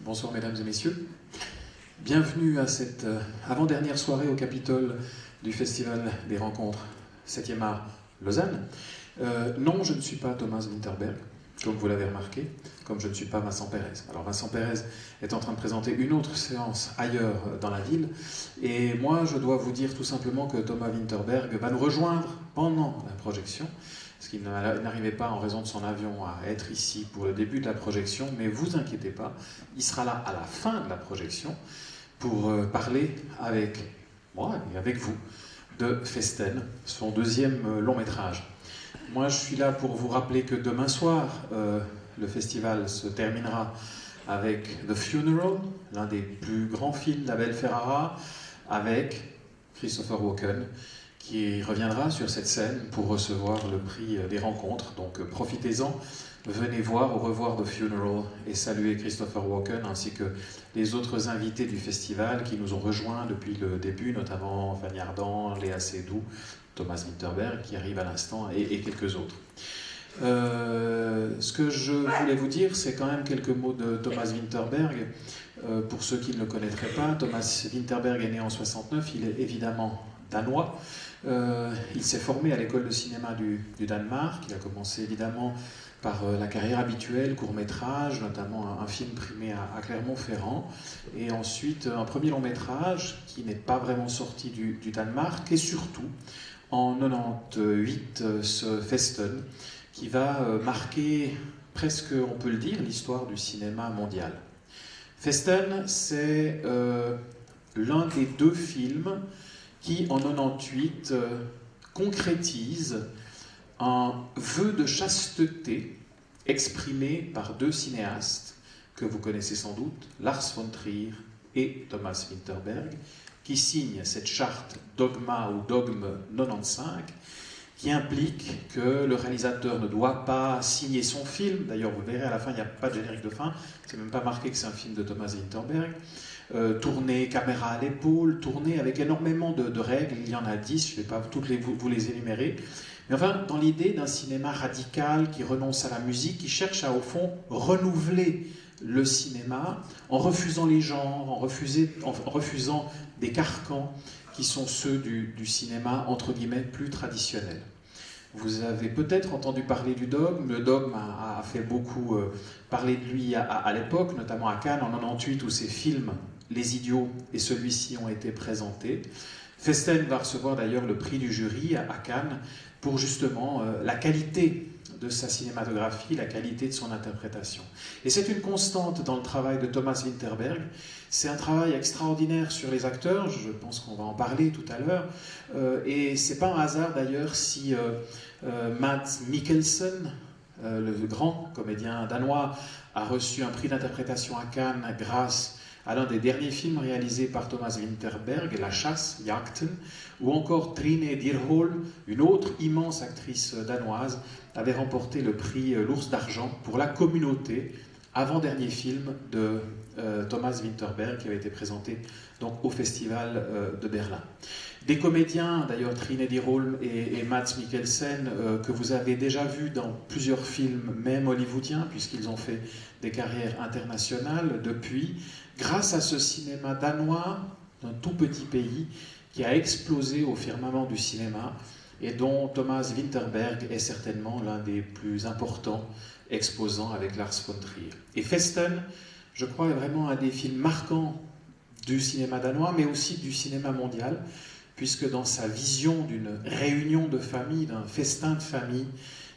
Bonsoir mesdames et messieurs. Bienvenue à cette avant-dernière soirée au Capitole du Festival des Rencontres 7e art Lausanne. Non, je ne suis pas Thomas Winterberg, comme vous l'avez remarqué, comme je ne suis pas Vincent Pérez. Alors Vincent Pérez est en train de présenter une autre séance ailleurs dans la ville, et moi je dois vous dire tout simplement que Thomas Winterberg va nous rejoindre pendant la projection, parce qu'il n'arrivait pas en raison de son avion à être ici pour le début de la projection, mais vous inquiétez pas, il sera là à la fin de la projection pour parler avec moi et avec vous de Festen, son deuxième long métrage. Moi je suis là pour vous rappeler que demain soir, le festival se terminera avec The Funeral, l'un des plus grands films d'Abel Ferrara, avec Christopher Walken, qui reviendra sur cette scène pour recevoir le prix des rencontres. Donc profitez-en, venez voir ou revoir The Funeral et saluer Christopher Walken ainsi que les autres invités du festival qui nous ont rejoints depuis le début, notamment Fanny Ardant, Léa Seydoux, Thomas Winterberg qui arrive à l'instant et quelques autres. Ce que je voulais vous dire, c'est quand même quelques mots de Thomas Winterberg. Pour ceux qui ne le connaîtraient pas, Thomas Winterberg est né en 69, il est évidemment danois. Il s'est formé à l'école de cinéma du Danemark. Il a commencé évidemment par la carrière habituelle, court-métrage, notamment un film primé à Clermont-Ferrand, et ensuite un premier long-métrage qui n'est pas vraiment sorti du Danemark, et surtout en 98 ce Festen, qui va marquer presque, on peut le dire, l'histoire du cinéma mondial. Festen, c'est l'un des deux films qui, en 98, concrétise un vœu de chasteté exprimé par deux cinéastes que vous connaissez sans doute, Lars von Trier et Thomas Winterberg, qui signent cette charte Dogma ou Dogme 95, qui implique que le réalisateur ne doit pas signer son film. D'ailleurs, vous verrez, à la fin, il n'y a pas de générique de fin, c'est même pas marqué que c'est un film de Thomas Winterberg. Tourner caméra à l'épaule, tourner avec énormément de règles, il y en a 10, je ne vais pas toutes vous les énumérer, mais enfin dans l'idée d'un cinéma radical qui renonce à la musique, qui cherche à au fond renouveler le cinéma en refusant les genres, en refusant des carcans qui sont ceux du cinéma entre guillemets plus traditionnel. Vous avez peut-être entendu parler du Dogme. Le Dogme a fait beaucoup parler de lui à l'époque, notamment à Cannes en 98 où ses films Les Idiots et celui-ci ont été présentés. Festen va recevoir d'ailleurs le prix du jury à Cannes pour justement la qualité de sa cinématographie, la qualité de son interprétation. Et c'est une constante dans le travail de Thomas Winterberg. C'est un travail extraordinaire sur les acteurs, je pense qu'on va en parler tout à l'heure, et c'est pas un hasard d'ailleurs si Mads Mikkelsen, le grand comédien danois, a reçu un prix d'interprétation à Cannes grâce à l'un des derniers films réalisés par Thomas Winterberg, La Chasse, Jagten, ou encore Trine Dyrholm, une autre immense actrice danoise, avait remporté le prix L'Ours d'Argent pour La Communauté, avant-dernier film de Thomas Winterberg qui avait été présenté donc, au Festival de Berlin. Des comédiens, d'ailleurs Trine Dyrholm et Mads Mikkelsen, que vous avez déjà vus dans plusieurs films, même hollywoodiens, puisqu'ils ont fait des carrières internationales depuis, grâce à ce cinéma danois, d'un tout petit pays, qui a explosé au firmament du cinéma, et dont Thomas Winterberg est certainement l'un des plus importants exposants avec Lars von Trier. Et Festen, je crois, est vraiment un des films marquants du cinéma danois, mais aussi du cinéma mondial, puisque dans sa vision d'une réunion de famille, d'un festin de famille,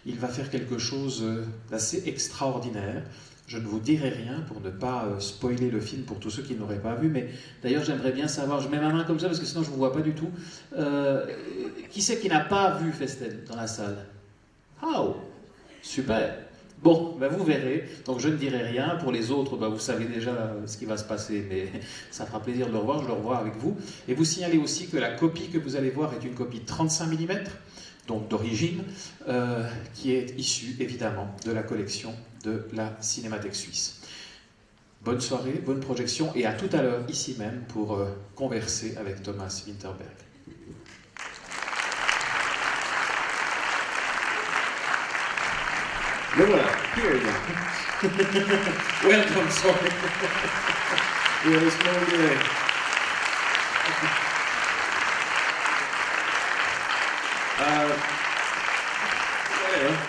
il va faire quelque chose d'assez extraordinaire. Je ne vous dirai rien pour ne pas spoiler le film pour tous ceux qui ne l'auraient pas vu, mais d'ailleurs j'aimerais bien savoir, je mets ma main comme ça parce que sinon je ne vous vois pas du tout, qui c'est qui n'a pas vu Festen dans la salle? Oh, super. Bon, ben vous verrez, donc je ne dirai rien. Pour les autres, ben vous savez déjà ce qui va se passer, mais ça fera plaisir de le revoir, je le revois avec vous. Et vous signalez aussi que la copie que vous allez voir est une copie 35 mm, donc d'origine, qui est issue évidemment de la collection de la Cinémathèque suisse. Bonne soirée, bonne projection, et à tout à l'heure ici même pour converser avec Thomas Winterberg. Le voilà. here again. Welcome, sorry. We have a small delay. Well,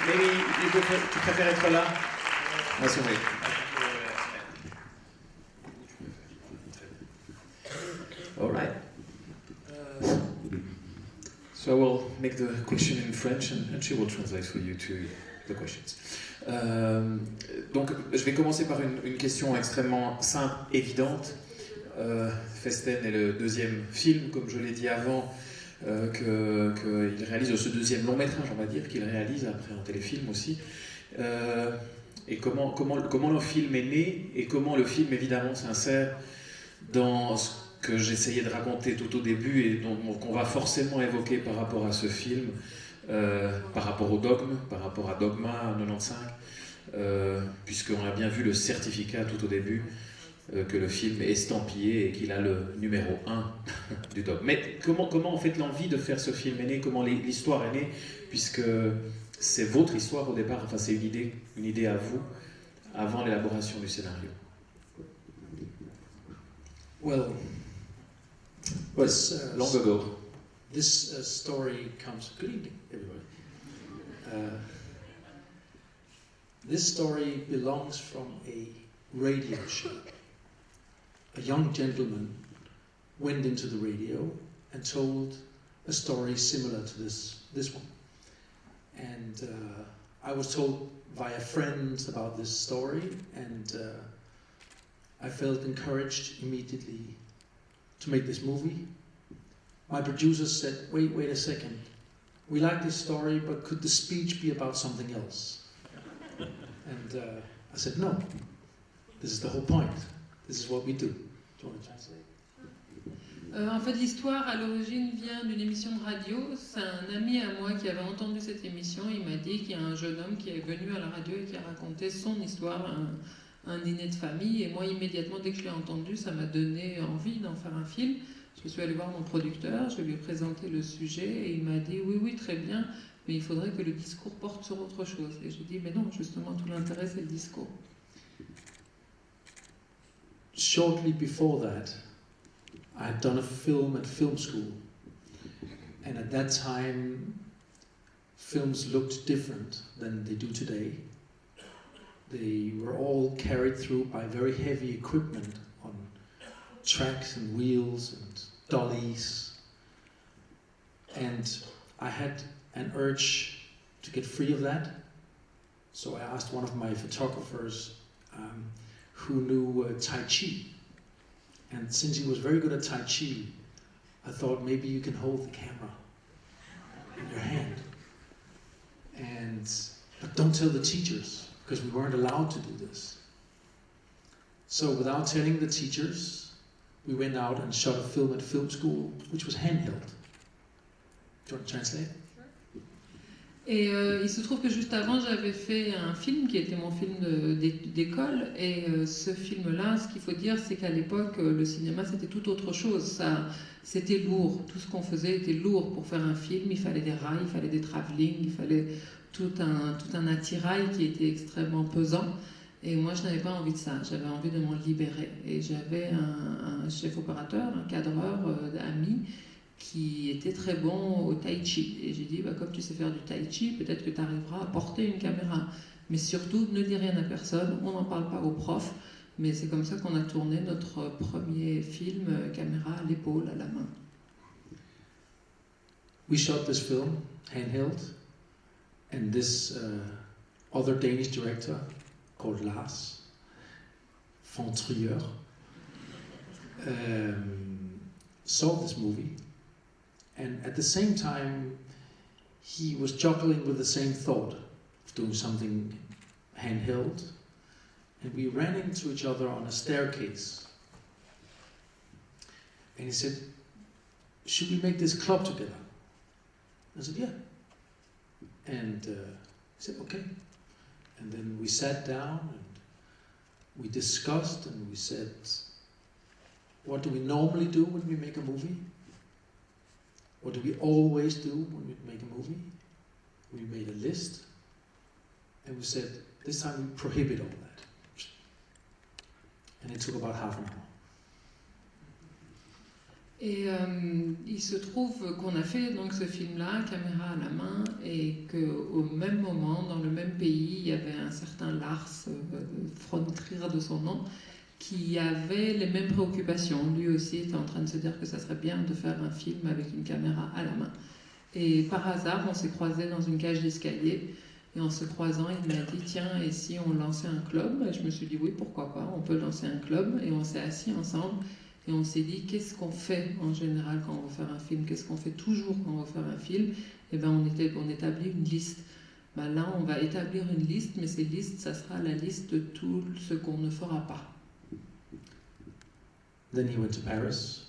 maybe tu préfères être là? That's okay. All right. So I will make the question in French and she will translate for you to the questions. Donc, je vais commencer par une question extrêmement simple, évidente. Festen est le deuxième film, comme je l'ai dit avant, qu'il réalise, ce deuxième long métrage, on va dire, qu'il réalise après un téléfilm aussi. Et comment le film est né et comment le film, évidemment, s'insère dans ce que j'essayais de raconter tout au début et qu'on va forcément évoquer par rapport à ce film, par rapport au dogme, par rapport à Dogma 95, puisqu'on a bien vu le certificat tout au début, que le film est estampillé et qu'il a le numéro 1 du dogme. Mais comment en fait l'envie de faire ce film est née, comment l'histoire est née, puisque c'est votre histoire au départ, enfin c'est une idée à vous, avant l'élaboration du scénario. Well, long ago. This story comes. Good evening, everybody. This story belongs from a radio show. A young gentleman went into the radio and told a story similar to this one. And I was told via friends about this story, and I felt encouraged immediately to make this movie. My producers said, wait a second, we like this story, but could the speech be about something else? And I said, no, this is the whole point. This is what we do. Do you want to translate? En fait, l'histoire, à l'origine, vient d'une émission de radio. C'est un ami à moi qui avait entendu cette émission. Il m'a dit qu'il y a un jeune homme qui est venu à la radio et qui a raconté son histoire à un dîner de famille. Et moi, immédiatement, dès que je l'ai entendu, ça m'a donné envie d'en faire un film. Je suis allée voir mon producteur, je lui ai présenté le sujet et il m'a dit « Oui, très bien, mais il faudrait que le discours porte sur autre chose. » Et j'ai dit « Mais non, justement, tout l'intérêt, c'est le discours. » Shortly before that, I had done a film at film school, and at that time films looked different than they do today. They were all carried through by very heavy equipment on tracks and wheels and dollies, and I had an urge to get free of that, so I asked one of my photographers who knew Tai Chi. And since he was very good at Tai Chi, I thought maybe you can hold the camera in your hand. But don't tell the teachers, because we weren't allowed to do this. So without telling the teachers, we went out and shot a film at film school, which was handheld. Do you want to translate? Et il se trouve que juste avant, j'avais fait un film qui était mon film d'école. Et ce film-là, ce qu'il faut dire, c'est qu'à l'époque, le cinéma, c'était tout autre chose. C'était lourd. Tout ce qu'on faisait était lourd. Pour faire un film, il fallait des rails, il fallait des travelling, il fallait tout un attirail qui était extrêmement pesant. Et moi, je n'avais pas envie de ça. J'avais envie de m'en libérer. Et j'avais un chef opérateur, un cadreur ami, qui était très bon au tai chi. Et j'ai dit, comme tu sais faire du tai chi, peut-être que tu arriveras à porter une caméra. Mais surtout, ne dis rien à personne, on n'en parle pas aux profs. Mais c'est comme ça qu'on a tourné notre premier film, caméra à l'épaule, à la main. We shot this film, handheld, and this other Danish director called Lars von Trier saw this movie. And at the same time, he was juggling with the same thought of doing something handheld. And we ran into each other on a staircase. And he said, should we make this club together? I said, yeah. And he said, okay. And then we sat down and we discussed and we said, what do we normally do when we make a movie? What do we always do when we make a movie? We made a list, and we said, This time we prohibit all that. And it took about half an hour. Et il se trouve qu'on a fait donc ce film-là, caméra à la main, et qu'au même moment, dans le même pays, il y avait un certain Lars von Trier de son nom, qui avait les mêmes préoccupations. Lui aussi était en train de se dire que ça serait bien de faire un film avec une caméra à la main. Et par hasard, on s'est croisés dans une cage d'escalier, et en se croisant, il m'a dit « Tiens, et si on lançait un club ?» Et je me suis dit « Oui, pourquoi pas, on peut lancer un club », et on s'est assis ensemble. Et on s'est dit, qu'est-ce qu'on fait en général quand on veut faire un film? Qu'est-ce qu'on fait toujours quand on veut faire un film? Et bien on établit une liste. Ben là, on va établir une liste, mais cette liste, ça sera la liste de tout ce qu'on ne fera pas. Then he went to Paris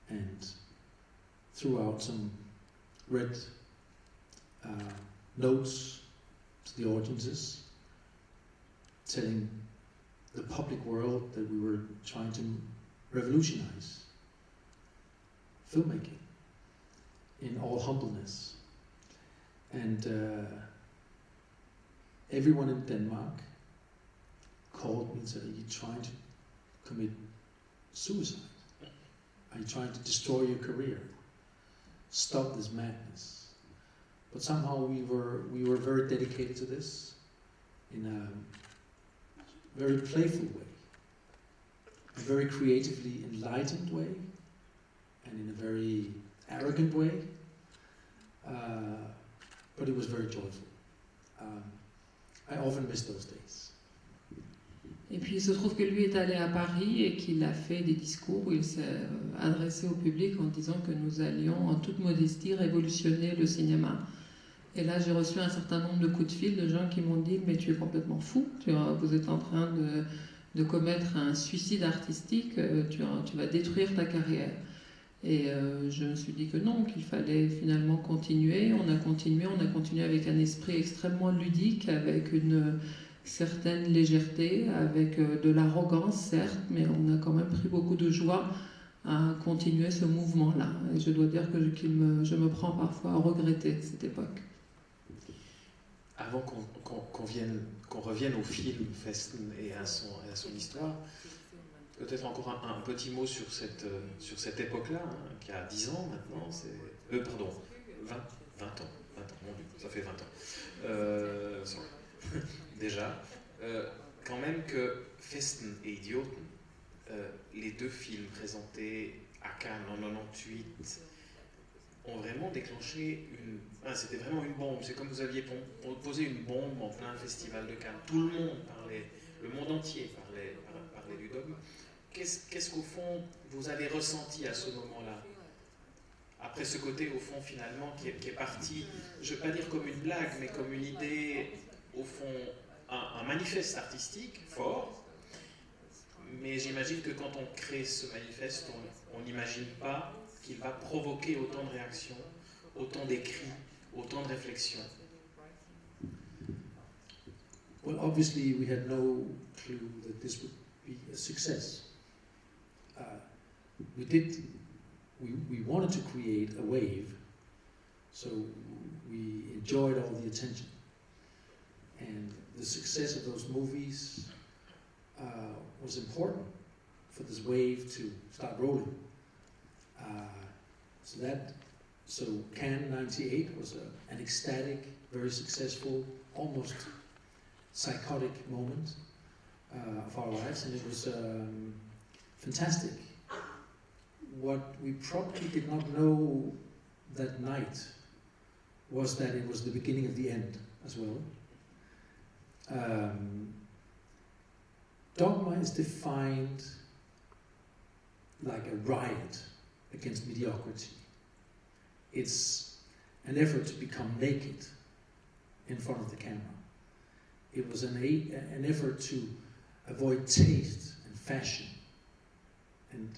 and threw out some red notes to the audiences, telling the public world that we were trying to revolutionize filmmaking in all humbleness. And everyone in Denmark called me and said, "Are you trying to commit suicide? Are you trying to destroy your career? Stop this madness." But somehow we were very dedicated to this in a very playful way, a very creatively enlightened way, and in a very arrogant way, but it was very joyful. I often miss those days. Et puis il se trouve que lui est allé à Paris et qu'il a fait des discours où il s'est adressé au public en disant que nous allions en toute modestie révolutionner le cinéma. Et là j'ai reçu un certain nombre de coups de fil de gens qui m'ont dit « Mais tu es complètement fou, vous êtes en train de commettre un suicide artistique, tu vas détruire ta carrière ». Et je me suis dit que non, qu'il fallait finalement continuer. On a continué avec un esprit extrêmement ludique, avec une certaine légèreté, avec de l'arrogance certes, mais on a quand même pris beaucoup de joie à continuer ce mouvement-là. Et je dois dire que je me prends parfois à regretter cette époque. Avant qu'on revienne au film Festen et à son histoire, peut-être encore un petit mot sur cette époque-là, hein, qui a 10 ans maintenant, 20 ans, mon Dieu, ça fait 20 ans. Déjà, quand même que Festen et Idioten, les deux films présentés à Cannes en 98, ont vraiment déclenché c'était vraiment une bombe. C'est comme vous aviez posé une bombe en plein festival de Cannes. Tout le monde parlait, le monde entier parlait du dogme. Qu'est-ce qu'au fond vous avez ressenti à ce moment-là? Après ce côté, au fond, finalement, qui est parti, je ne vais pas dire comme une blague, mais comme une idée, au fond, un manifeste artistique fort. Mais j'imagine que quand on crée ce manifeste, on n'imagine pas qu'il va provoquer autant de réactions, autant d'écrits, autant de réflexions. Well, obviously we had no clue that this would be a success. We wanted to create a wave, so we enjoyed all the attention. And the success of those movies was important for this wave to start rolling. So Cannes '98 was an ecstatic, very successful, almost psychotic moment of our lives, and it was fantastic. What we probably did not know that night was that it was the beginning of the end as well. Dogma is defined like a riot against mediocrity. It's an effort to become naked in front of the camera. It was an effort to avoid taste and fashion and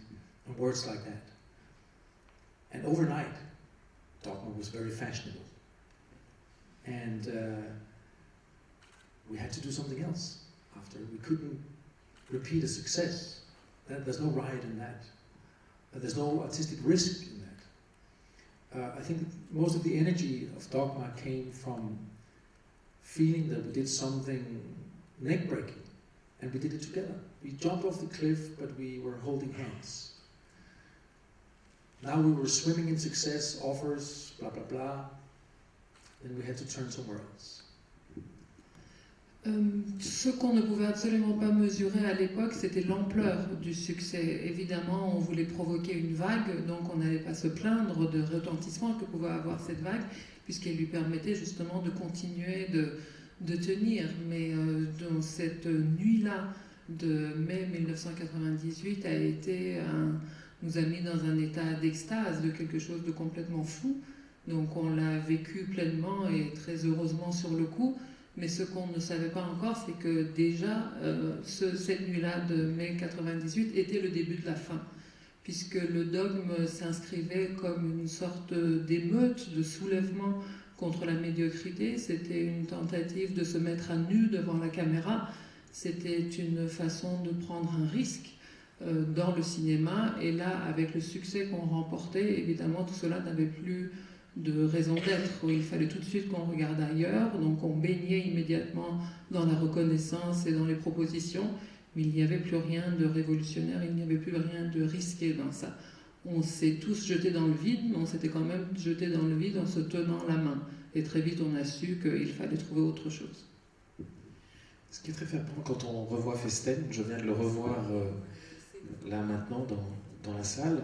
words like that. And overnight, Dogma was very fashionable. And we had to do something else after. We couldn't repeat a success. There's no riot in that. There's no artistic risk in that. I think most of the energy of Dogma came from feeling that we did something neck-breaking, and we did it together. We jumped off the cliff, but we were holding hands. Now we were swimming in success, offers, blah blah blah. Then we had to turn somewhere else. Ce qu'on ne pouvait absolument pas mesurer à l'époque, c'était l'ampleur du succès. Évidemment, on voulait provoquer une vague, donc on n'allait pas se plaindre de retentissement que pouvait avoir cette vague, puisqu'elle lui permettait justement de continuer de tenir. Mais dans cette nuit-là de mai 1998 nous a mis dans un état d'extase, de quelque chose de complètement fou. Donc on l'a vécu pleinement et très heureusement sur le coup. Mais ce qu'on ne savait pas encore, c'est que déjà, cette nuit-là de mai 98 était le début de la fin, puisque le dogme s'inscrivait comme une sorte d'émeute, de soulèvement contre la médiocrité. C'était une tentative de se mettre à nu devant la caméra. C'était une façon de prendre un risque dans le cinéma. Et là, avec le succès qu'on remportait, évidemment, tout cela n'avait plus de raison d'être. Il fallait tout de suite qu'on regarde ailleurs, donc on baignait immédiatement dans la reconnaissance et dans les propositions, mais il n'y avait plus rien de révolutionnaire, il n'y avait plus rien de risqué dans ça. On s'est tous jetés dans le vide, mais on s'était quand même jetés dans le vide en se tenant la main. Et très vite, on a su qu'il fallait trouver autre chose. Ce qui est très frappant quand on revoit Festen, je viens de le revoir là maintenant dans la salle,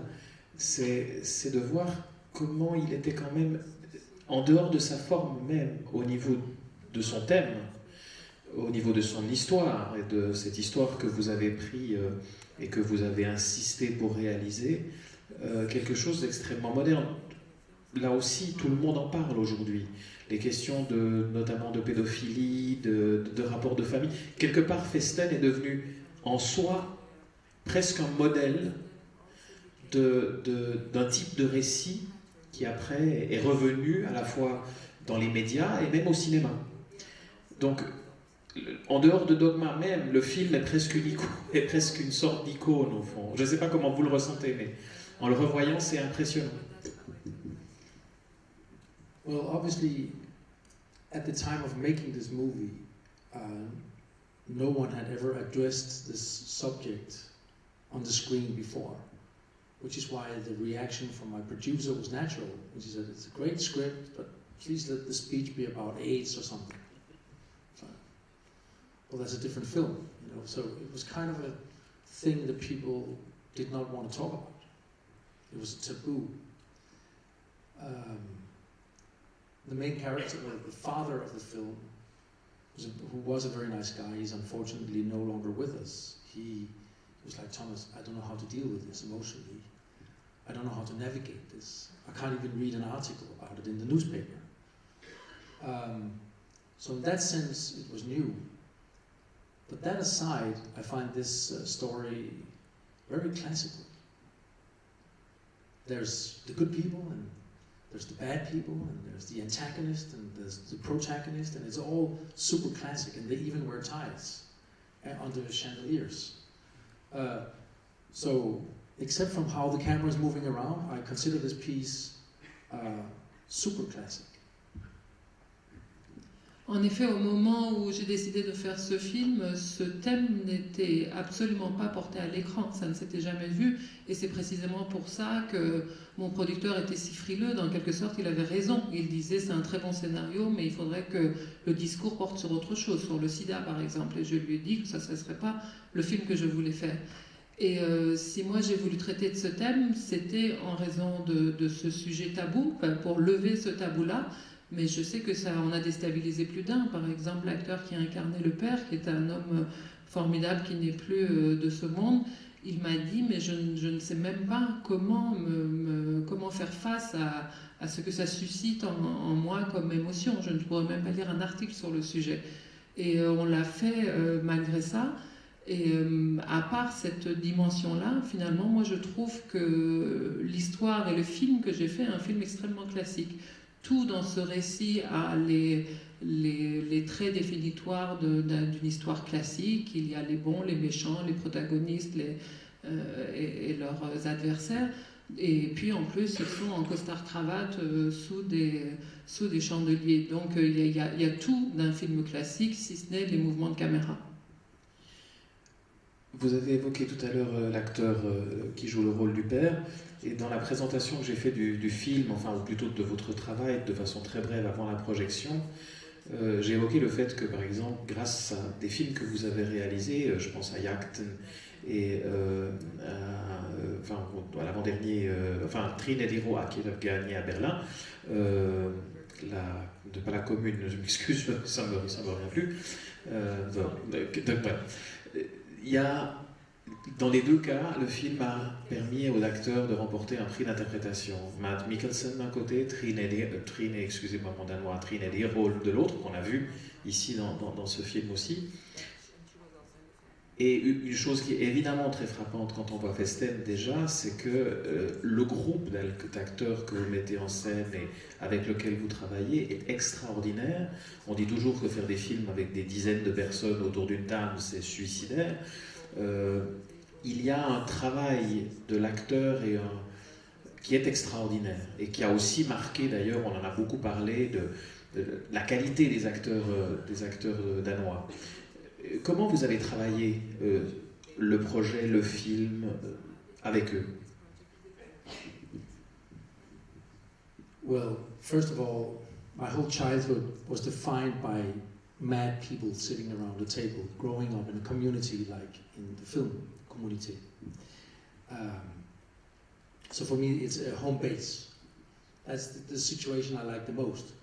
c'est de voir comment il était quand même, en dehors de sa forme même, au niveau de son thème, au niveau de son histoire, et de cette histoire que vous avez pris et que vous avez insisté pour réaliser, quelque chose d'extrêmement moderne. Là aussi, tout le monde en parle aujourd'hui. Les questions notamment de pédophilie, de rapports de famille. Quelque part, Festen est devenu en soi presque un modèle d'un type de récit qui après est revenu à la fois dans les médias et même au cinéma. Donc, en dehors de Dogma même, le film est presque une sorte d'icône au fond. Je ne sais pas comment vous le ressentez, mais en le revoyant, c'est impressionnant. Well, obviously, at the time of making this movie, no one had ever addressed this subject on the screen before. Which is why the reaction from my producer was natural. He said, it's a great script, but please let the speech be about AIDS or something. So, well, that's a different film, you know. So it was kind of a thing that people did not want to talk about. It was a taboo. The main character, the father of the film, who was a very nice guy, he's unfortunately no longer with us. He was like, Thomas, I don't know how to deal with this emotionally. I don't know how to navigate this. I can't even read an article about it in the newspaper. So in that sense, it was new. But that aside, I find this story very classical. There's the good people, and there's the bad people, and there's the antagonist, and there's the protagonist, and it's all super classic, and they even wear ties under chandeliers. So, except from how the camera is moving around, I consider this piece super classic. En effet, au moment où j'ai décidé de faire ce film, ce thème n'était absolument pas porté à l'écran, ça ne s'était jamais vu, et c'est précisément pour ça que mon producteur était si frileux. Dans quelque sorte, il avait raison. Il disait, c'est un très bon scénario, mais il faudrait que le discours porte sur autre chose, sur le sida par exemple, et je lui ai dit que ça ne serait pas le film que je voulais faire. Et si moi j'ai voulu traiter de ce thème, c'était en raison de ce sujet tabou, pour lever ce tabou-là. Mais je sais que ça en a déstabilisé plus d'un. Par exemple, l'acteur qui a incarné le père, qui est un homme formidable qui n'est plus de ce monde, il m'a dit, mais je ne sais même pas comment faire face à ce que ça suscite en moi comme émotion. Je ne pourrais même pas lire un article sur le sujet. Et on l'a fait malgré ça. Et à part cette dimension-là, finalement, moi je trouve que l'histoire et le film que j'ai fait est un film extrêmement classique. Tout dans ce récit a les traits définitoires d'une histoire classique. Il y a les bons, les méchants, les protagonistes et leurs adversaires. Et puis en plus, ils sont en costard-cravate sous des chandeliers. Donc il y a tout d'un film classique, si ce n'est les mouvements de caméra. Vous avez évoqué tout à l'heure l'acteur qui joue le rôle du père, et dans la présentation que j'ai faite du film, enfin ou plutôt de votre travail, de façon très brève avant la projection, j'ai évoqué le fait que par exemple, grâce à des films que vous avez réalisés, je pense à Jagden et à l'avant-dernier, Trinity Roa qui a gagné à Berlin, pas la commune, je m'excuse, ça me revient plus. Il y a, dans les deux cas, le film a permis aux acteurs de remporter un prix d'interprétation. Matt Mikkelsen d'un côté, excusez-moi mon danois, Trinity Roll de l'autre, qu'on a vu ici dans ce film aussi. Et une chose qui est évidemment très frappante quand on voit Festen déjà, c'est que le groupe d'acteurs que vous mettez en scène et avec lequel vous travaillez est extraordinaire. On dit toujours que faire des films avec des dizaines de personnes autour d'une table, c'est suicidaire. Il y a un travail de l'acteur qui est extraordinaire et qui a aussi marqué, d'ailleurs, on en a beaucoup parlé, de la qualité des acteurs danois. Comment vous avez travaillé le projet, le film avec eux? Well, first of all, my whole childhood was defined by mad people sitting around a table, growing up in a community like in the film community. So for me, it's a home base. That's the situation I like the most.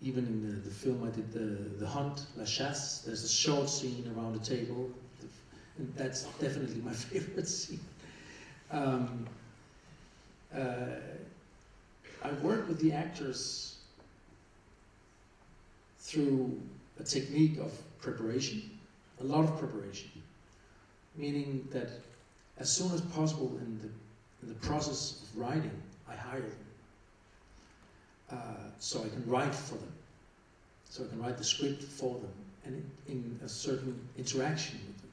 Even in the film I did, The Hunt, La Chasse, there's a short scene around a table, and that's definitely my favorite scene. I work with the actors through a technique of preparation, a lot of preparation, meaning that as soon as possible in the process of writing, I hire them. So I can write for them, so I can write the script for them, and in a certain interaction with them.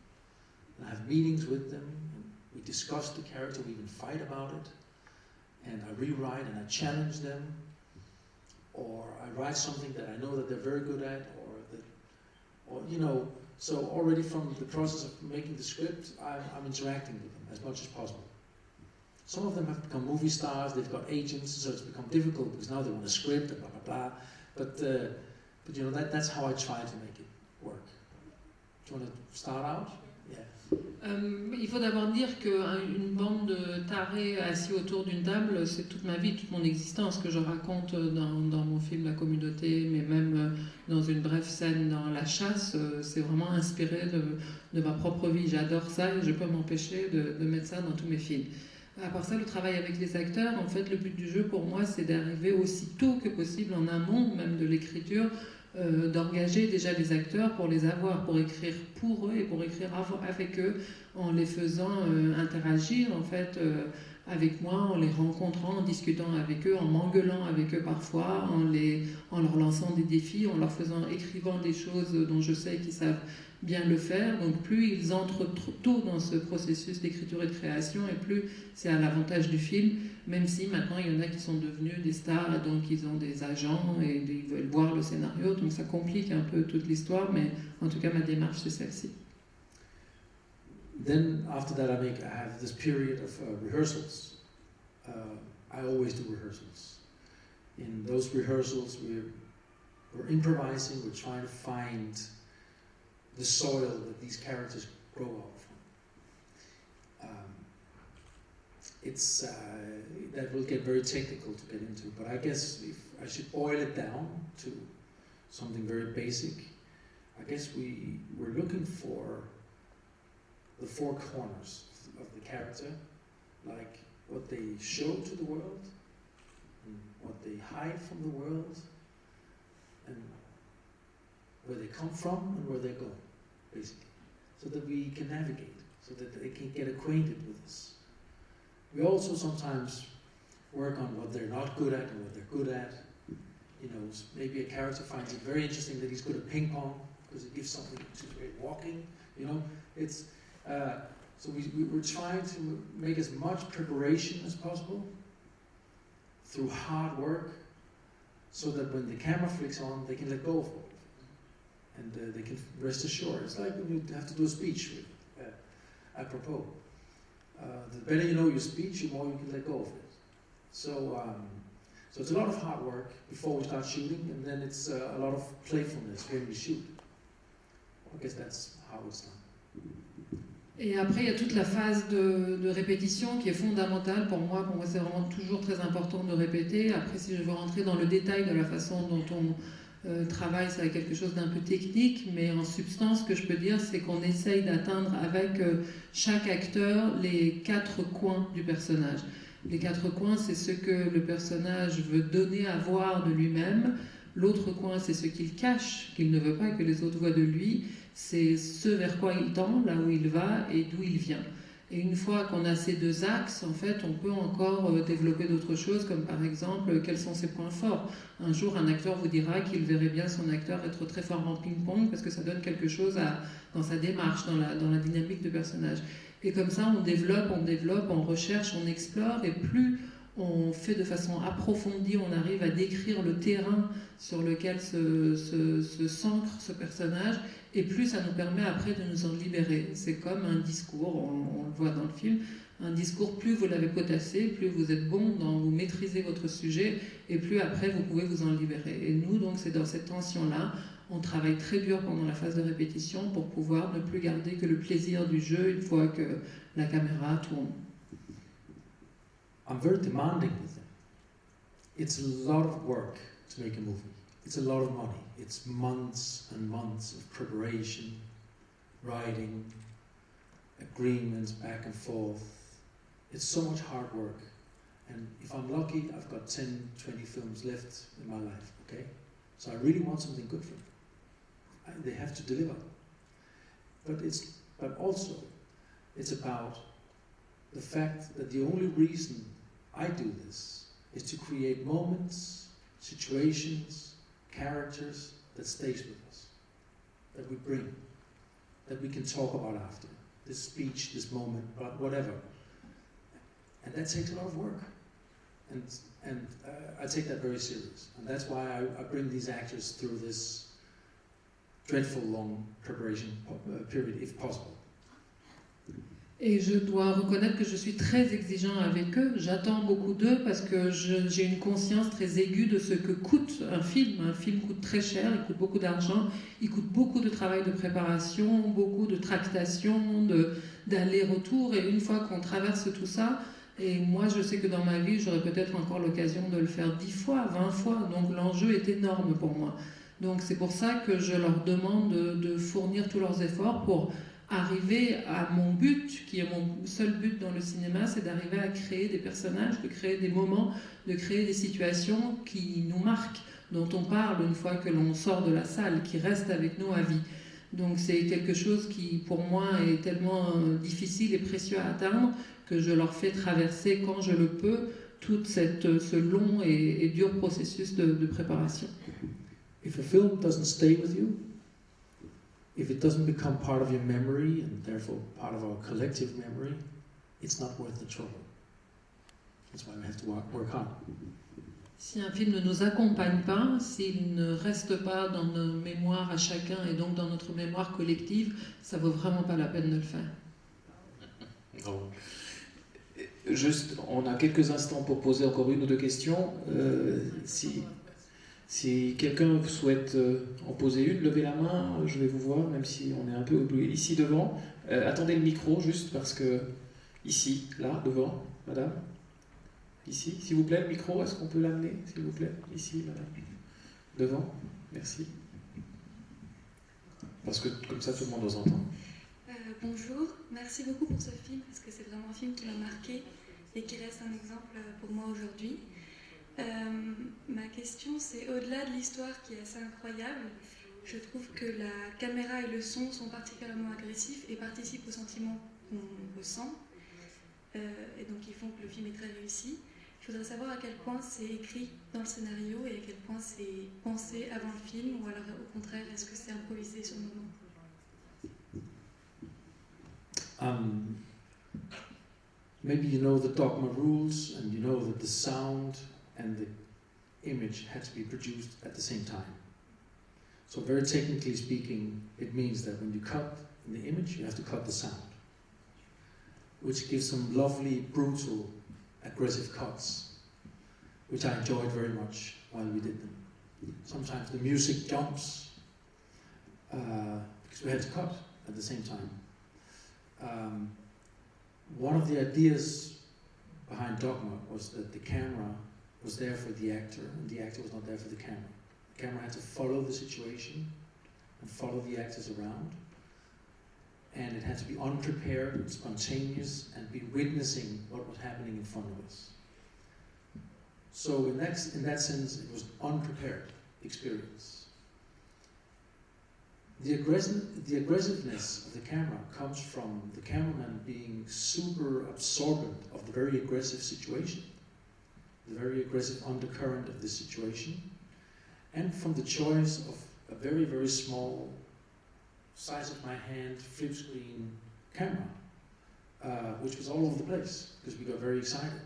And I have meetings with them, and we discuss the character, we even fight about it, and I rewrite and I challenge them, or I write something that I know that they're very good at, so already from the process of making the script, I'm interacting with them as much as possible. Some of them have become movie stars, they've got agents, so it's become difficult because now they want a script and blah, blah, blah. But that's how I try to make it work. Do you want to start out? Yeah. Il faut d'abord dire qu'une bande de tarés assis autour d'une table, c'est toute ma vie, toute mon existence que je raconte dans mon film La Communauté, mais même dans une brève scène dans La Chasse, c'est vraiment inspiré de ma propre vie. J'adore ça et je peux m'empêcher de mettre ça dans tous mes films. À part ça, le travail avec les acteurs, en fait, le but du jeu pour moi, c'est d'arriver aussi tôt que possible, en amont même de l'écriture, d'engager déjà les acteurs pour les avoir, pour écrire pour eux et pour écrire avec eux, en les faisant interagir, en fait, avec moi, en les rencontrant, en discutant avec eux, en m'engueulant avec eux parfois, en leur lançant des défis, en leur écrivant des choses dont je sais qu'ils savent bien le faire. Donc plus ils entrent tôt dans ce processus d'écriture et de création, et plus c'est à l'avantage du film, même si maintenant il y en a qui sont devenus des stars et donc ils ont des agents et ils veulent voir le scénario, donc ça complique un peu toute l'histoire, mais en tout cas ma démarche c'est celle-ci. Then after that I have this period of rehearsals. I always do rehearsals. In those rehearsals we're improvising, we're trying to find the soil that these characters grow up from. That will get very technical to get into, but I guess if I should boil it down to something very basic, I guess we're looking for the four corners of the character, like what they show to the world, and what they hide from the world, and where they come from and where they're going, basically, so that we can navigate, so that they can get acquainted with us. We also sometimes work on what they're not good at and what they're good at. You know, maybe a character finds it very interesting that he's good at ping pong because it gives something to great walking. You know, So we're trying to make as much preparation as possible through hard work, so that when the camera flicks on, they can let go of it, and they can rest assured. It's like when you have to do a speech, apropos. The better you know your speech, the more you can let go of it. So it's a lot of hard work before we start shooting, and then it's a lot of playfulness when we shoot. I guess that's how it's done. Et après, il y a toute la phase de répétition qui est fondamentale pour moi. Pour moi, c'est vraiment toujours très important de répéter. Après, si je veux rentrer dans le détail de la façon dont on travaille, c'est quelque chose d'un peu technique, mais en substance, ce que je peux dire, c'est qu'on essaye d'atteindre avec chaque acteur les 4 coins du personnage. Les 4 coins, c'est ce que le personnage veut donner à voir de lui-même. L'autre coin, c'est ce qu'il cache, qu'il ne veut pas que les autres voient de lui. C'est ce vers quoi il tend, là où il va et d'où il vient. Et une fois qu'on a ces 2 axes, en fait, on peut encore développer d'autres choses, comme par exemple, quels sont ses points forts. Un jour, un acteur vous dira qu'il verrait bien son acteur être très fort en ping-pong, parce que ça donne quelque chose dans sa démarche, dans la dynamique de personnage. Et comme ça, on développe, on recherche, on explore, et plus on fait de façon approfondie, on arrive à décrire le terrain sur lequel se s'ancre ce personnage, et plus ça nous permet après de nous en libérer. C'est comme un discours, on le voit dans le film, un discours, plus vous l'avez potassé, plus vous êtes bon, vous maîtrisez votre sujet, et plus après vous pouvez vous en libérer. Et nous, donc, c'est dans cette tension-là, on travaille très dur pendant la phase de répétition pour pouvoir ne plus garder que le plaisir du jeu une fois que la caméra tourne. I'm very demanding with them. It's a lot of work to make a movie. It's a lot of money. It's months and months of preparation, writing, agreements back and forth. It's so much hard work. And if I'm lucky, I've got 10, 20 films left in my life, okay? So I really want something good for them. They have to deliver. But also, it's about the fact that the only reason I do this is to create moments, situations, characters that stays with us, that we bring, that we can talk about after. This speech, this moment, but whatever. And that takes a lot of work. And I take that very serious. And that's why I bring these actors through this dreadful long preparation period, if possible. Et je dois reconnaître que je suis très exigeant avec eux. J'attends beaucoup d'eux parce que j'ai une conscience très aiguë de ce que coûte un film. Un film coûte très cher, il coûte beaucoup d'argent, il coûte beaucoup de travail de préparation, beaucoup de tractation, d'aller-retour. Et une fois qu'on traverse tout ça, et moi je sais que dans ma vie, j'aurai peut-être encore l'occasion de le faire 10 fois, 20 fois. Donc l'enjeu est énorme pour moi. Donc c'est pour ça que je leur demande de fournir tous leurs efforts pour arriver à mon but, qui est mon seul but dans le cinéma, c'est d'arriver à créer des personnages, de créer des moments, de créer des situations qui nous marquent, dont on parle une fois que l'on sort de la salle, qui restent avec nous à vie. Donc c'est quelque chose qui, pour moi, est tellement difficile et précieux à atteindre que je leur fais traverser, quand je le peux, tout ce long et dur processus de préparation. If a film doesn't stay with you, if it doesn't become part of your memory and therefore part of our collective memory, it's not worth the trouble. That's why we have to work hard. Si un film ne nous accompagne pas, s'il ne reste pas dans nos mémoires à chacun et donc dans notre mémoire collective, ça vaut vraiment pas la peine de le faire. Non. Juste, on a quelques instants pour poser encore une ou deux questions. Si quelqu'un souhaite en poser une, levez la main, je vais vous voir, même si on est un peu oublié. Ici devant, attendez le micro juste parce que... Ici, là, devant, madame. Ici, s'il vous plaît, le micro, est-ce qu'on peut l'amener, s'il vous plaît? Ici, madame. Devant, merci. Parce que comme ça, tout le monde nous entend. Bonjour, merci beaucoup pour ce film, parce que c'est vraiment un film qui m'a marqué et qui reste un exemple pour moi aujourd'hui. Ma question, c'est au-delà de l'histoire qui est assez incroyable, je trouve que la caméra et le son sont particulièrement agressifs et participent aux sentiments qu'on ressent, et donc ils font que le film est très réussi. Je voudrais savoir à quel point c'est écrit dans le scénario et à quel point c'est pensé avant le film, ou alors au contraire, est-ce que c'est improvisé sur le moment? maybe you know the dogma rules, and you know that the sound and the image had to be produced at the same time. So very technically speaking, it means that when you cut in the image, you have to cut the sound, which gives some lovely, brutal, aggressive cuts, which I enjoyed very much while we did them. Sometimes the music jumps, because we had to cut at the same time. One of the ideas behind Dogma was that the camera was there for the actor, and the actor was not there for the camera. The camera had to follow the situation and follow the actors around, and it had to be unprepared and spontaneous and be witnessing what was happening in front of us. So in that sense, it was unprepared experience. The aggressiveness of the camera comes from the cameraman being super absorbent of the very aggressive situation, the very aggressive undercurrent of the situation, and from the choice of a very, very small, size of my hand, flip screen camera, which was all over the place, because we got very excited.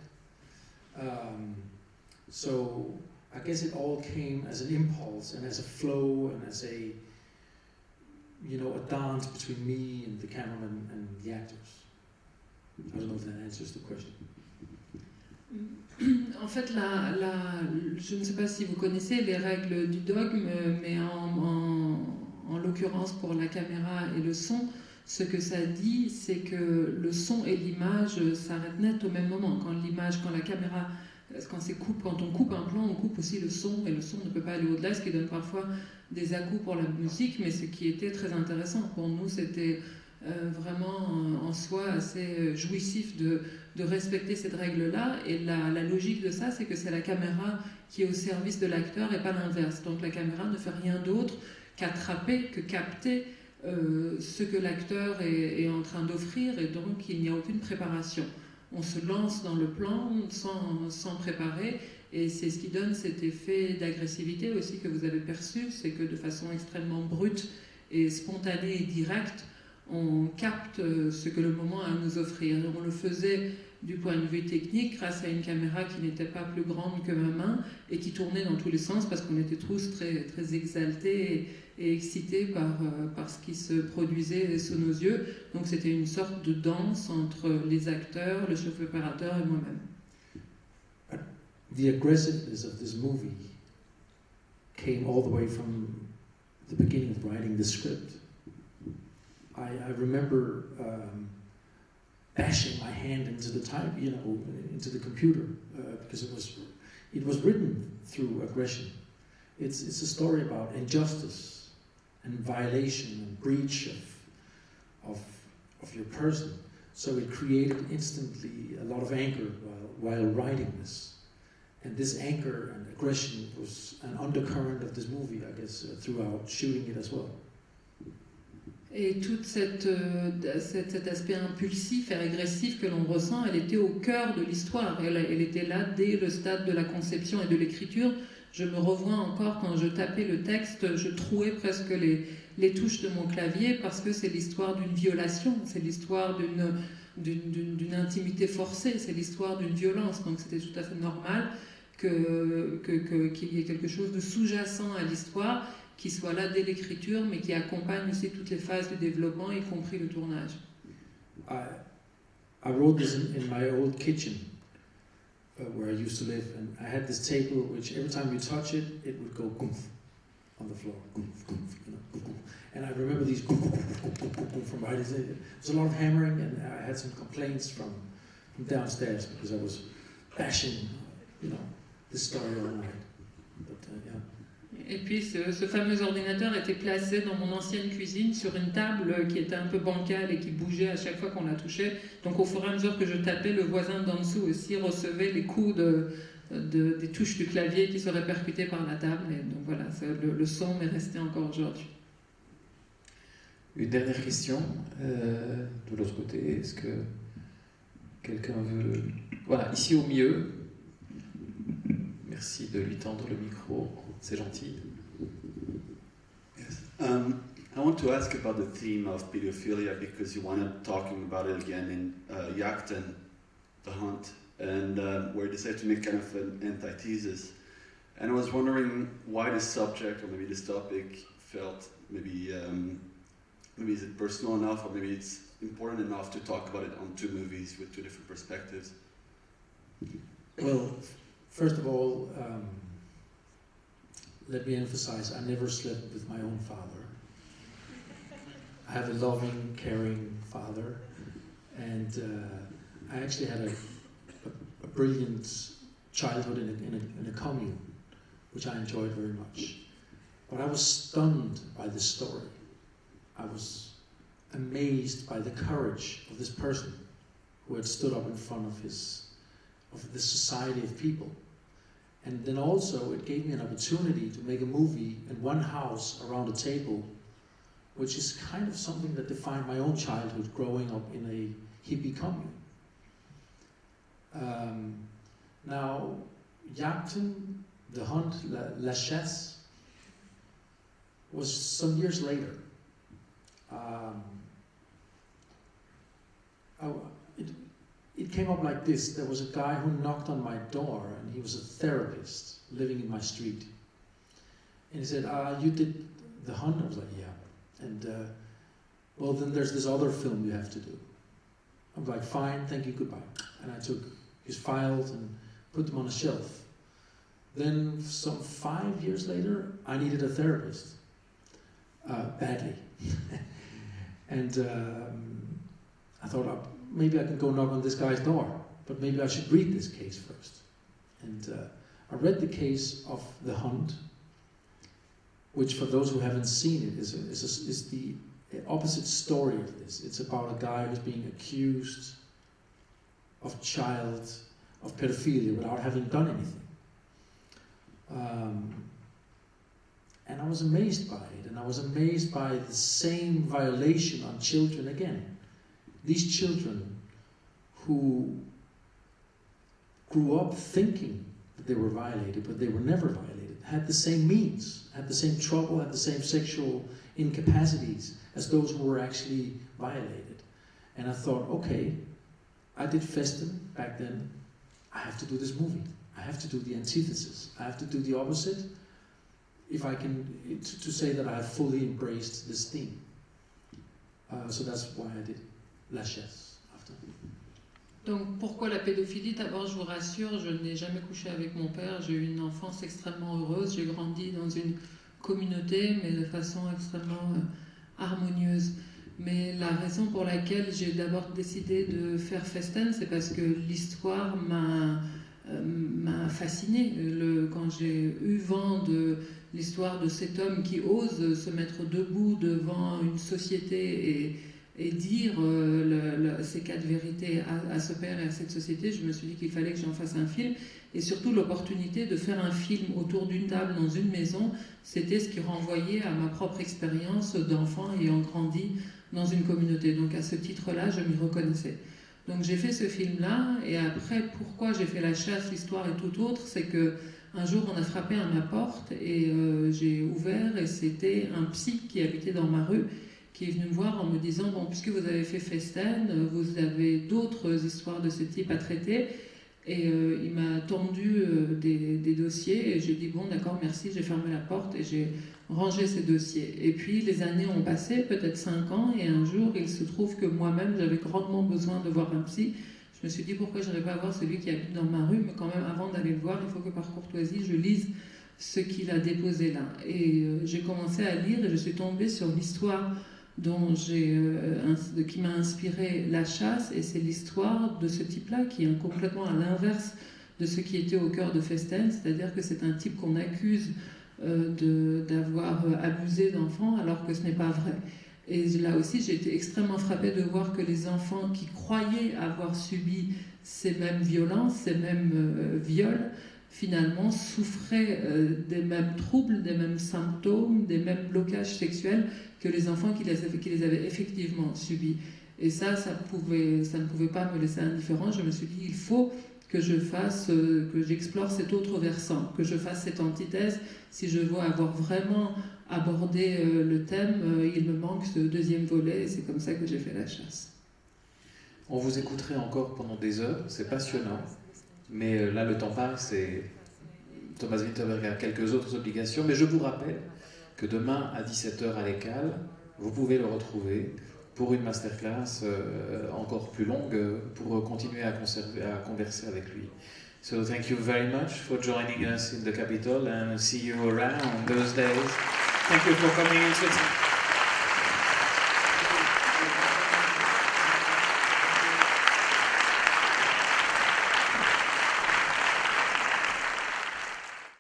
So I guess it all came as an impulse and as a flow and as a dance between me and the cameraman and the actors. I don't know if that answers the question. En fait, je ne sais pas si vous connaissez les règles du dogme, mais en l'occurrence pour la caméra et le son, ce que ça dit, c'est que le son et l'image s'arrêtent net au même moment. Quand la caméra, quand on coupe un plan, on coupe aussi le son, et le son ne peut pas aller au-delà, ce qui donne parfois des à-coups pour la musique, mais ce qui était très intéressant pour nous, c'était vraiment en soi assez jouissif de respecter cette règle-là, et la logique de ça, c'est que c'est la caméra qui est au service de l'acteur et pas l'inverse. Donc la caméra ne fait rien d'autre qu'attraper, que capter ce que l'acteur est en train d'offrir, et donc il n'y a aucune préparation. On se lance dans le plan sans préparer, et c'est ce qui donne cet effet d'agressivité aussi que vous avez perçu, c'est que de façon extrêmement brute et spontanée et directe, on capte ce que le moment a à nous offrir. Et on le faisait du point de vue technique grâce à une caméra qui n'était pas plus grande que ma main et qui tournait dans tous les sens parce qu'on était tous très, très exaltés et excités par ce qui se produisait sous nos yeux. Donc c'était une sorte de danse entre les acteurs, le chef opérateur et moi-même. The aggressiveness of this movie came all the way from the beginning of writing the script. I remember bashing my hand into the type, into the computer, because it was written through aggression. It's a story about injustice and violation and breach of your person. So it created instantly a lot of anger while writing this. And this anger and aggression was an undercurrent of this movie, I guess, throughout shooting it as well. Et tout cet aspect impulsif et agressif que l'on ressent, elle était au cœur de l'histoire. Elle était là dès le stade de la conception et de l'écriture. Je me revois encore quand je tapais le texte, je trouais presque les touches de mon clavier parce que c'est l'histoire d'une violation, c'est l'histoire d'une intimité forcée, c'est l'histoire d'une violence. Donc c'était tout à fait normal qu'il y ait quelque chose de sous-jacent à l'histoire qui soit là dès l'écriture, mais qui accompagne aussi toutes les phases du développement, y compris le tournage. I wrote this in my old kitchen, where I used to live, and I had this table which every time you touch it, it would go goof on the floor, goof, goof, goof, goof. And I remember these goof, goof, goof, goof, goof, goof from right in there. There was a lot of hammering, and I had some complaints from downstairs because I was bashing, this story all night. But yeah. Et puis ce fameux ordinateur était placé dans mon ancienne cuisine sur une table qui était un peu bancale et qui bougeait à chaque fois qu'on la touchait. Donc au fur et à mesure que je tapais, le voisin d'en dessous aussi recevait les coups des touches du clavier qui se répercutaient par la table. Et donc voilà, le son m'est resté encore aujourd'hui. Une dernière question de l'autre côté. Est-ce que quelqu'un veut... Voilà, ici au milieu. Merci de lui tendre le micro. C'est gentil. Yes. I want to ask about the theme of pedophilia because you wound up talking about it again in Yachten The Hunt, and where he decided to make kind of an antithesis. And I was wondering why this subject, or maybe this topic, felt maybe is it personal enough, or maybe it's important enough to talk about it on two movies with two different perspectives. Well, first of all, let me emphasize, I never slept with my own father. I have a loving, caring father, and I actually had a brilliant childhood in a commune, which I enjoyed very much. But I was stunned by this story. I was amazed by the courage of this person who had stood up in front of this society of people. And then also it gave me an opportunity to make a movie in one house around a table, which is kind of something that defined my own childhood growing up in a hippie commune. Now, Jagten, The Hunt, La Chasse, was some years later. It came up like this. There was a guy who knocked on my door, and he was a therapist living in my street. And he said, you did The Hunt? I was like, yeah. And, well, then there's this other film you have to do. I'm like, fine, thank you, goodbye. And I took his files and put them on a shelf. Then, some 5 years later, I needed a therapist. Badly. And I thought, maybe I can go knock on this guy's door, but maybe I should read this case first. And I read the case of The Hunt, which for those who haven't seen it is the opposite story of this. It's about a guy who's being accused of pedophilia without having done anything. And I was amazed by it, and I was amazed by the same violation on children again. These children who grew up thinking that they were violated, but they were never violated, had the same means, had the same trouble, had the same sexual incapacities as those who were actually violated. And I thought, okay, I did Festen back then, I have to do this movie. I have to do the antithesis. I have to do the opposite if I can, to say that I have fully embraced this theme. So that's why I did La Chasse after. Donc pourquoi la pédophilie? D'abord, je vous rassure, je n'ai jamais couché avec mon père, j'ai eu une enfance extrêmement heureuse, j'ai grandi dans une communauté, mais de façon extrêmement harmonieuse. Mais la raison pour laquelle j'ai d'abord décidé de faire Festen, c'est parce que l'histoire m'a fascinée. Quand j'ai eu vent de l'histoire de cet homme qui ose se mettre debout devant une société et dire ces quatre vérités à ce père et à cette société, je me suis dit qu'il fallait que j'en fasse un film. Et surtout l'opportunité de faire un film autour d'une table dans une maison, c'était ce qui renvoyait à ma propre expérience d'enfant ayant grandi dans une communauté. Donc à ce titre-là, je m'y reconnaissais. Donc j'ai fait ce film-là, et après, pourquoi j'ai fait La Chasse, l'histoire est tout autre, c'est que un jour on a frappé à ma porte et j'ai ouvert, et c'était un psy qui habitait dans ma rue, qui est venu me voir en me disant, bon, puisque vous avez fait Festen, vous avez d'autres histoires de ce type à traiter. Et il m'a tendu des dossiers, et j'ai dit, bon, d'accord, merci, j'ai fermé la porte et j'ai rangé ces dossiers. Et puis les années ont passé, peut-être 5 ans, et un jour, il se trouve que moi-même, j'avais grandement besoin de voir un psy. Je me suis dit, pourquoi je n'aurais pas voir celui qui habite dans ma rue, mais quand même, avant d'aller le voir, il faut que par courtoisie, je lise ce qu'il a déposé là. Et j'ai commencé à lire, et je suis tombée sur l'histoire qui m'a inspiré La Chasse, et c'est l'histoire de ce type-là qui est complètement à l'inverse de ce qui était au cœur de Festen, c'est-à-dire que c'est un type qu'on accuse d'avoir abusé d'enfants alors que ce n'est pas vrai. Et là aussi, j'ai été extrêmement frappée de voir que les enfants qui croyaient avoir subi ces mêmes violences, ces mêmes viols, finalement souffraient des mêmes troubles, des mêmes symptômes, des mêmes blocages sexuels que les enfants qui les avaient effectivement subis. Et ça ne pouvait pas me laisser indifférent. Je me suis dit, il faut que j'explore cet autre versant, que je fasse cette antithèse. Si je veux avoir vraiment abordé le thème, il me manque ce deuxième volet, et c'est comme ça que j'ai fait La Chasse. On vous écouterait encore pendant des heures, c'est passionnant, mais là le temps passe et Thomas Vinterberg a quelques autres obligations, mais je vous rappelle que demain à 17h à l'Écale, vous pouvez le retrouver pour une masterclass encore plus longue pour continuer à converser avec lui. So thank you very much for joining us in the Capitol and see you around those days. Thank you for coming in Switzerland.